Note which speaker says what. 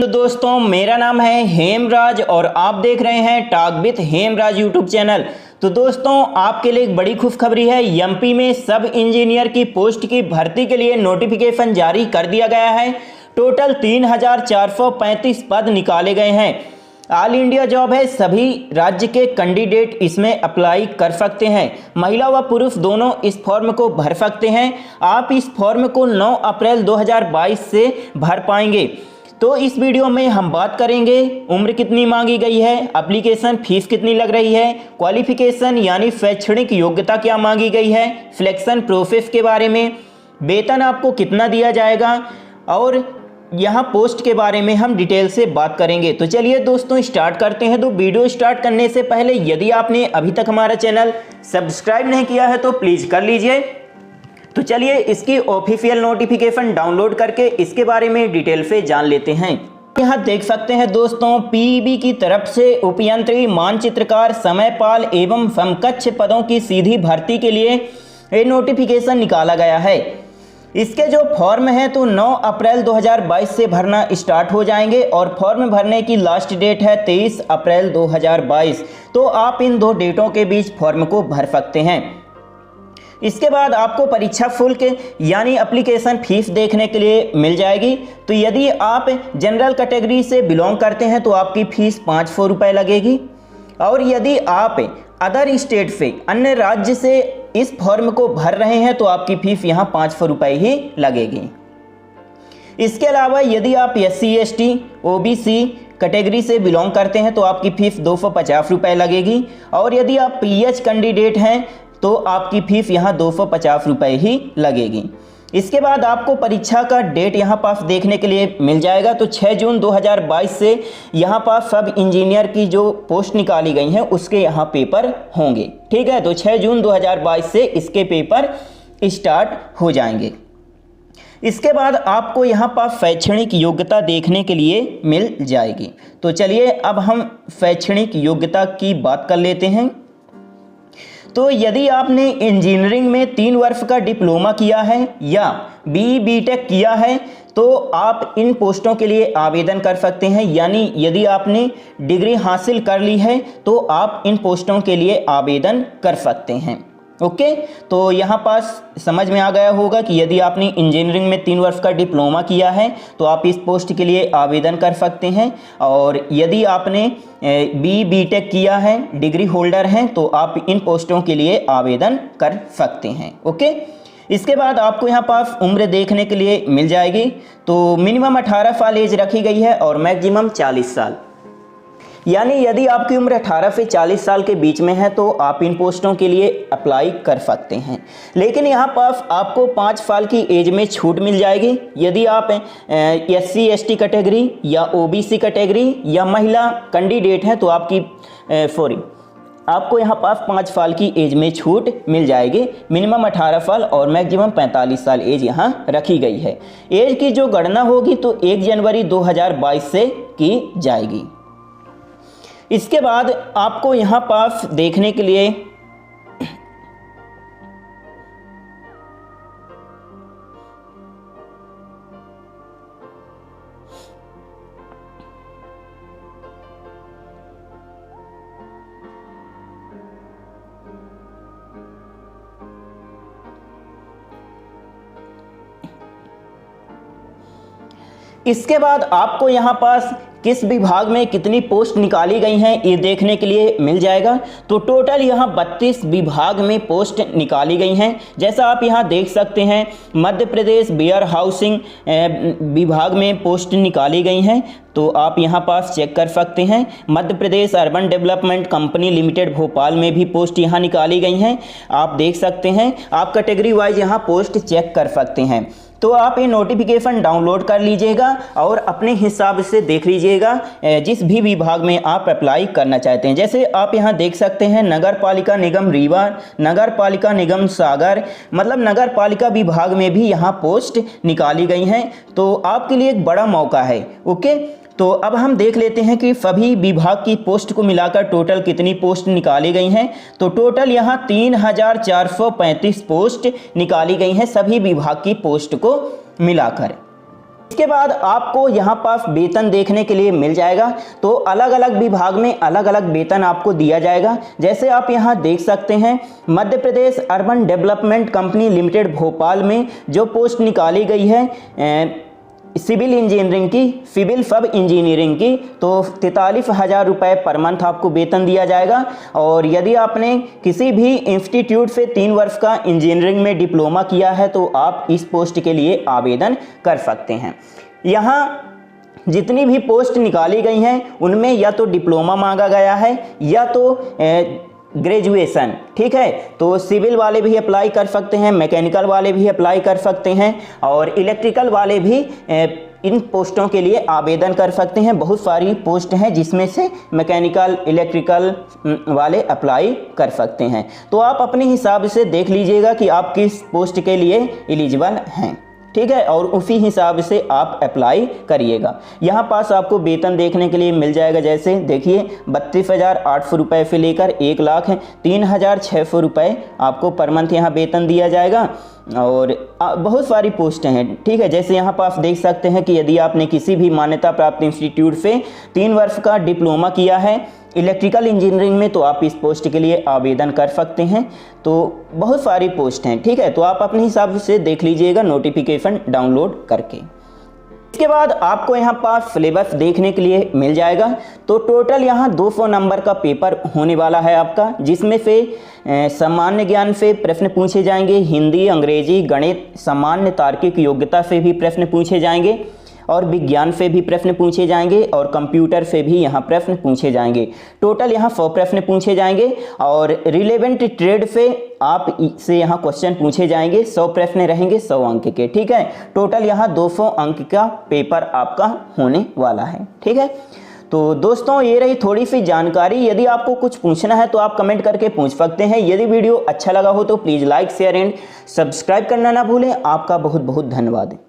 Speaker 1: तो दोस्तों मेरा नाम है हेमराज और आप देख रहे हैं talk with Hemraj YouTube channel. तो दोस्तों आपके लिए एक बड़ी खुशखबरी है। एमपी में सब इंजीनियर की पोस्ट की भर्ती के लिए नोटिफिकेशन जारी कर दिया गया है। टोटल 3435 पद निकाले गए हैं। ऑल इंडिया जॉब है, सभी राज्य के कैंडिडेट इसमें अप्लाई कर सकते हैं। महिला व पुरुष दोनों इस फॉर्म को भर सकते हैं। आप इस फॉर्म को 9 अप्रैल 2022 से भर पाएंगे। तो इस वीडियो में हम बात करेंगे उम्र कितनी मांगी गई है, एप्लीकेशन फीस कितनी लग रही है, क्वालिफिकेशन यानी शैक्षणिक योग्यता क्या मांगी गई है, सिलेक्शन प्रोसेस के बारे में, वेतन आपको कितना दिया जाएगा और यहाँ पोस्ट के बारे में हम डिटेल से बात करेंगे। तो चलिए दोस्तों स्टार्ट करते हैं। तो वीडियो स्टार्ट करने से पहले यदि आपने अभी तक हमारा चैनल सब्सक्राइब नहीं किया है तो प्लीज़ कर लीजिए। तो चलिए इसकी ऑफिशियल नोटिफिकेशन डाउनलोड करके इसके बारे में डिटेल से जान लेते हैं। यहाँ देख सकते हैं दोस्तों पीईबी की तरफ से उपयंत्री, मानचित्रकार, समयपाल एवं समकक्ष पदों की सीधी भर्ती के लिए ये नोटिफिकेशन निकाला गया है। इसके जो फॉर्म है तो 9 अप्रैल 2022 से भरना स्टार्ट हो जाएंगे और फॉर्म भरने की लास्ट डेट है 23 अप्रैल 2022। तो आप इन दो डेटों के बीच फॉर्म को भर सकते हैं। इसके बाद आपको परीक्षा शुल्क यानी एप्लीकेशन फीस देखने के लिए मिल जाएगी। तो यदि आप जनरल कैटेगरी से बिलोंग करते हैं तो आपकी फ़ीस 500 रुपये लगेगी और यदि आप अदर स्टेट से, अन्य राज्य से इस फॉर्म को भर रहे हैं तो आपकी फ़ीस यहाँ 500 रुपये ही लगेगी। इसके अलावा यदि आप SC ST OBC कैटेगरी से बिलोंग करते हैं तो आपकी फ़ीस 250 रुपये लगेगी और यदि आप PH कैंडिडेट हैं तो आपकी फ़ीस यहाँ 250 रुपये ही लगेगी। इसके बाद आपको परीक्षा का डेट यहाँ पास देखने के लिए मिल जाएगा। तो 6 जून 2022 से यहाँ पास सब इंजीनियर की जो पोस्ट निकाली गई हैं उसके यहाँ पेपर होंगे। ठीक है, तो 6 जून 2022 से इसके पेपर स्टार्ट हो जाएंगे। इसके बाद आपको यहाँ पास शैक्षणिक योग्यता देखने के लिए मिल जाएगी। तो चलिए अब हम शैक्षणिक योग्यता की बात कर लेते हैं। तो यदि आपने इंजीनियरिंग में 3 वर्ष का डिप्लोमा किया है या BTech किया है तो आप इन पोस्टों के लिए आवेदन कर सकते हैं। यानी यदि आपने डिग्री हासिल कर ली है तो आप इन पोस्टों के लिए आवेदन कर सकते हैं। ओके, तो यहाँ पास समझ में आ गया होगा कि यदि आपने इंजीनियरिंग में 3 वर्ष का डिप्लोमा किया है तो आप इस पोस्ट के लिए आवेदन कर सकते हैं और यदि आपने BTech किया है, डिग्री होल्डर हैं, तो आप इन पोस्टों के लिए आवेदन कर सकते हैं। ओके, इसके बाद आपको यहाँ पास उम्र देखने के लिए मिल जाएगी। तो मिनिमम 18 साल एज रखी गई है और मैक्सिमम 40 साल। यानी यदि आपकी उम्र 18 से 40 साल के बीच में है तो आप इन पोस्टों के लिए अप्लाई कर सकते हैं। लेकिन यहाँ पास आपको 5 साल की एज में छूट मिल जाएगी। यदि आप SC ST कैटेगरी या OBC कैटेगरी या महिला कैंडिडेट हैं तो आपको यहाँ पास 5 साल की एज में छूट मिल जाएगी। मिनिमम 18 साल और मैक्सिमम 45 साल एज यहाँ रखी गई है। एज की जो गणना होगी तो 1 जनवरी 2022 से की जाएगी। इसके बाद आपको यहाँ पास देखने के लिए इसके बाद आपको यहाँ पास किस विभाग में कितनी पोस्ट निकाली गई हैं ये देखने के लिए मिल जाएगा। तो टोटल यहाँ 32 विभाग में पोस्ट निकाली गई हैं। जैसा आप यहाँ देख सकते हैं मध्य प्रदेश वेयर हाउसिंग विभाग में पोस्ट निकाली गई हैं। तो आप यहाँ पास चेक कर सकते हैं। Madhya Pradesh urban development company limited Bhopal में भी पोस्ट यहाँ निकाली गई हैं। आप देख सकते हैं, आप कैटेगरी वाइज यहाँ पोस्ट चेक कर सकते हैं। तो आप ये नोटिफिकेशन डाउनलोड कर लीजिएगा और अपने हिसाब से देख लीजिएगा जिस भी विभाग में आप अप्लाई करना चाहते हैं। जैसे आप यहाँ देख सकते हैं नगर पालिका निगम रीवा, नगर पालिका निगम सागर, मतलब नगर पालिका विभाग में भी यहाँ पोस्ट निकाली गई हैं। तो आपके लिए एक बड़ा मौका है। ओके, तो अब हम देख लेते हैं कि सभी विभाग की पोस्ट को मिलाकर टोटल कितनी पोस्ट निकाली गई हैं। तो टोटल यहाँ 3435 पोस्ट निकाली गई हैं सभी विभाग की पोस्ट को मिलाकर। इसके बाद आपको यहाँ पर वेतन देखने के लिए मिल जाएगा। तो अलग अलग विभाग में अलग अलग वेतन आपको दिया जाएगा। जैसे आप यहाँ देख सकते हैं, Madhya Pradesh urban development company limited Bhopal में जो पोस्ट निकाली गई है सिविल इंजीनियरिंग की, सिविल सब इंजीनियरिंग की, तो 43,000 रुपये पर मंथ आपको वेतन दिया जाएगा। और यदि आपने किसी भी इंस्टीट्यूट से 3 वर्ष का इंजीनियरिंग में डिप्लोमा किया है तो आप इस पोस्ट के लिए आवेदन कर सकते हैं। यहाँ जितनी भी पोस्ट निकाली गई हैं उनमें या तो डिप्लोमा मांगा गया है या तो ग्रेजुएशन, ठीक है। तो सिविल वाले भी अप्लाई कर सकते हैं, मैकेनिकल वाले भी अप्लाई कर सकते हैं और इलेक्ट्रिकल वाले भी इन पोस्टों के लिए आवेदन कर सकते हैं। बहुत सारी पोस्ट हैं जिसमें से मैकेनिकल इलेक्ट्रिकल वाले अप्लाई कर सकते हैं। तो आप अपने हिसाब से देख लीजिएगा कि आप किस पोस्ट के लिए एलिजिबल हैं, ठीक है, और उसी हिसाब से आप अप्लाई करिएगा। यहाँ पास आपको वेतन देखने के लिए मिल जाएगा। जैसे देखिए 32,800 रुपये से लेकर 1,03,600 रुपये आपको पर मंथ यहाँ वेतन दिया जाएगा। और बहुत सारी पोस्ट हैं, ठीक है। जैसे यहाँ पर आप देख सकते हैं कि यदि आपने किसी भी मान्यता प्राप्त इंस्टीट्यूट से 3 वर्ष का डिप्लोमा किया है इलेक्ट्रिकल इंजीनियरिंग में तो आप इस पोस्ट के लिए आवेदन कर सकते हैं। तो बहुत सारी पोस्ट हैं, ठीक है। तो आप अपने हिसाब से देख लीजिएगा नोटिफिकेशन डाउनलोड करके। इसके बाद आपको यहाँ पर सिलेबस देखने के लिए मिल जाएगा। तो टोटल यहाँ 200 नंबर का पेपर होने वाला है आपका, जिसमें से सामान्य ज्ञान से प्रश्न पूछे जाएंगे, हिंदी, अंग्रेजी, गणित, सामान्य तार्किक योग्यता से भी प्रश्न पूछे जाएंगे और विज्ञान से भी प्रश्न पूछे जाएंगे और कंप्यूटर से भी यहाँ प्रश्न पूछे जाएंगे। टोटल यहाँ 100 प्रश्न पूछे जाएंगे और रिलेवेंट ट्रेड से आप से यहाँ क्वेश्चन पूछे जाएंगे। 100 प्रश्न रहेंगे 100 अंक के, ठीक है। टोटल यहाँ 200 अंक का पेपर आपका होने वाला है, ठीक है। तो दोस्तों ये रही थोड़ी सी जानकारी। यदि आपको कुछ पूछना है तो आप कमेंट करके पूछ सकते हैं। यदि वीडियो अच्छा लगा हो तो please like, share and subscribe करना ना भूलें। आपका बहुत बहुत धन्यवाद।